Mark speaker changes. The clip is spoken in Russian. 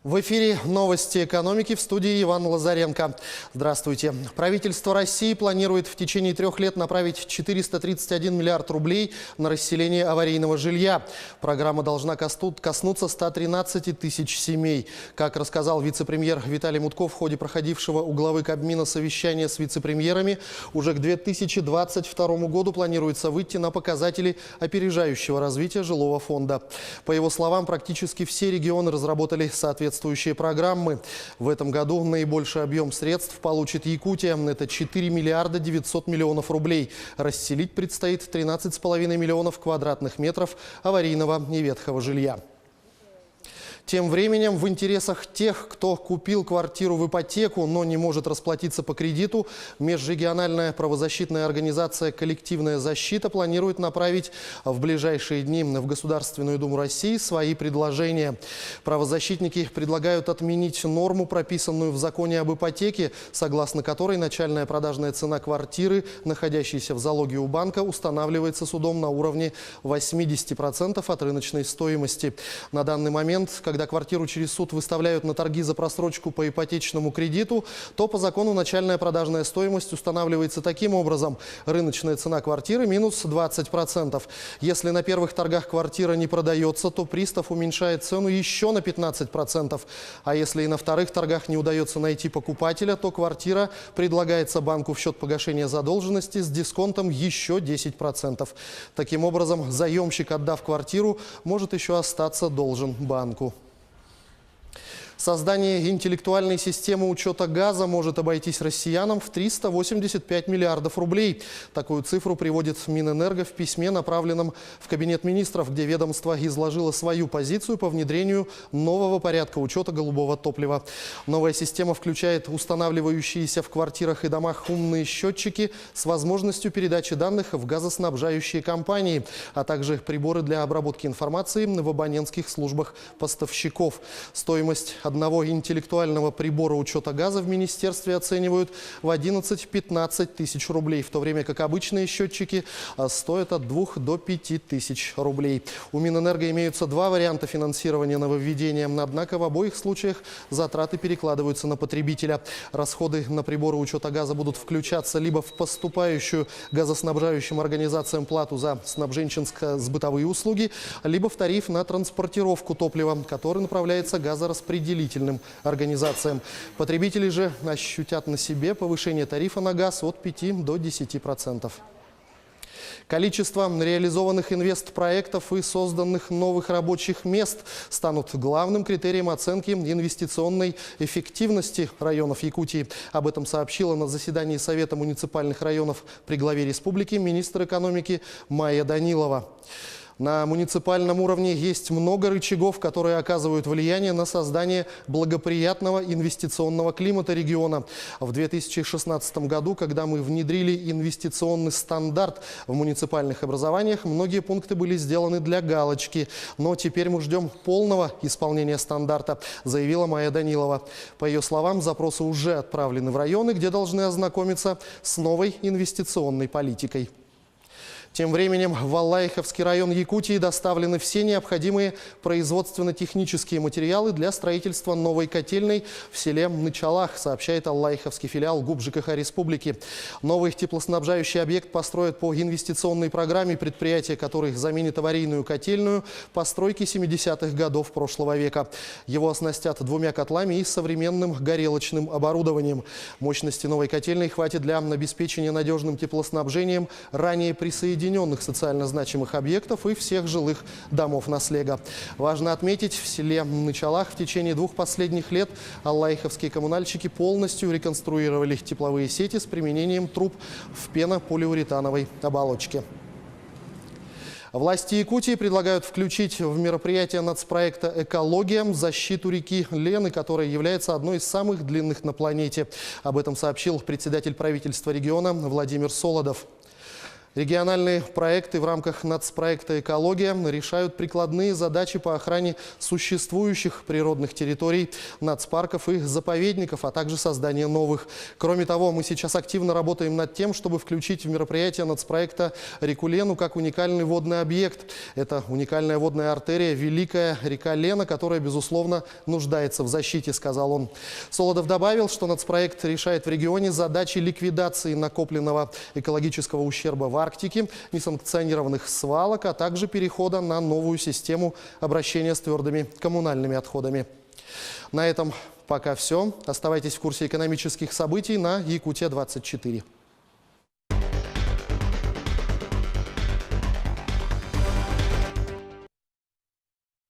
Speaker 1: В эфире новости экономики, в студии Иван Лазаренко. Здравствуйте. Правительство России планирует в течение 3 лет направить 431 миллиард рублей на расселение аварийного жилья. Программа должна коснуться 113 тысяч семей. Как рассказал вице-премьер Виталий Мутко в ходе проходившего у главы Кабмина совещания с вице-премьерами, уже к 2022 году планируется выйти на показатели опережающего развития жилого фонда. По его словам, практически все регионы разработали соответствующие программы. В этом году наибольший объем средств получит Якутия. Это 4 миллиарда 900 миллионов рублей. Расселить предстоит 13,5 миллионов квадратных метров аварийного и ветхого жилья. Тем временем в интересах тех, кто купил квартиру в ипотеку, но не может расплатиться по кредиту, межрегиональная правозащитная организация «Коллективная защита» планирует направить в ближайшие дни в Государственную Думу России свои предложения. Правозащитники предлагают отменить норму, прописанную в законе об ипотеке, согласно которой начальная продажная цена квартиры, находящейся в залоге у банка, устанавливается судом на уровне 80% от рыночной стоимости. На данный момент, когда квартиру через суд выставляют на торги за просрочку по ипотечному кредиту, то по закону начальная продажная стоимость устанавливается таким образом: рыночная цена квартиры минус 20%. Если на первых торгах квартира не продается, то пристав уменьшает цену еще на 15%. А если и на вторых торгах не удается найти покупателя, то квартира предлагается банку в счет погашения задолженности с дисконтом еще 10%. Таким образом, заемщик, отдав квартиру, может еще остаться должен банку. Создание интеллектуальной системы учета газа может обойтись россиянам в 385 миллиардов рублей. Такую цифру приводит Минэнерго в письме, направленном в Кабинет министров, где ведомство изложило свою позицию по внедрению нового порядка учета голубого топлива. Новая система включает устанавливающиеся в квартирах и домах умные счетчики с возможностью передачи данных в газоснабжающие компании, а также приборы для обработки информации в абонентских службах поставщиков. Стоимость одного интеллектуального прибора учета газа в министерстве оценивают в 11-15 тысяч рублей, в то время как обычные счетчики стоят от 2 до 5 тысяч рублей. У Минэнерго имеются два варианта финансирования нововведения, однако в обоих случаях затраты перекладываются на потребителя. Расходы на приборы учета газа будут включаться либо в поступающую газоснабжающим организациям плату за снабженческо-сбытовые услуги, либо в тариф на транспортировку топлива, который направляется газораспределительным организациям. Потребители же ощутят на себе повышение тарифа на газ от 5 до 10%. Количество реализованных инвестпроектов и созданных новых рабочих мест станут главным критерием оценки инвестиционной эффективности районов Якутии. Об этом сообщила на заседании Совета муниципальных районов при главе республики министр экономики Майя Данилова. На муниципальном уровне есть много рычагов, которые оказывают влияние на создание благоприятного инвестиционного климата региона. В 2016 году, когда мы внедрили инвестиционный стандарт в муниципальных образованиях, многие пункты были сделаны для галочки. Но теперь мы ждем полного исполнения стандарта, заявила Майя Данилова. По ее словам, запросы уже отправлены в районы, где должны ознакомиться с новой инвестиционной политикой. Тем временем в Аллаиховский район Якутии доставлены все необходимые производственно-технические материалы для строительства новой котельной в селе Нычалах, сообщает Аллаиховский филиал ГУП ЖКХ Республики. Новый теплоснабжающий объект построят по инвестиционной программе предприятия, который заменит аварийную котельную постройки 70-х годов прошлого века. Его оснастят 2 котлами и современным горелочным оборудованием. Мощности новой котельной хватит для обеспечения надежным теплоснабжением ранее присоединенных социально значимых объектов и всех жилых домов наслега. Важно отметить, в селе Нычалах в течение 2 последних лет аллаиховские коммунальщики полностью реконструировали тепловые сети с применением труб в пенополиуретановой оболочке. Власти Якутии предлагают включить в мероприятие нацпроекта «Экология» защиту реки Лены, которая является одной из самых длинных на планете. Об этом сообщил председатель правительства региона Владимир Солодов. Региональные проекты в рамках нацпроекта «Экология» решают прикладные задачи по охране существующих природных территорий, нацпарков и заповедников, а также создание новых. Кроме того, мы сейчас активно работаем над тем, чтобы включить в мероприятие нацпроекта реку Лену как уникальный водный объект. Это уникальная водная артерия, великая река Лена, которая, безусловно, нуждается в защите, сказал он. Солодов добавил, что нацпроект решает в регионе задачи ликвидации накопленного экологического ущерба в Арктике, несанкционированных свалок, а также перехода на новую систему обращения с твердыми коммунальными отходами. На этом пока все. Оставайтесь в курсе экономических событий на Якутия-24.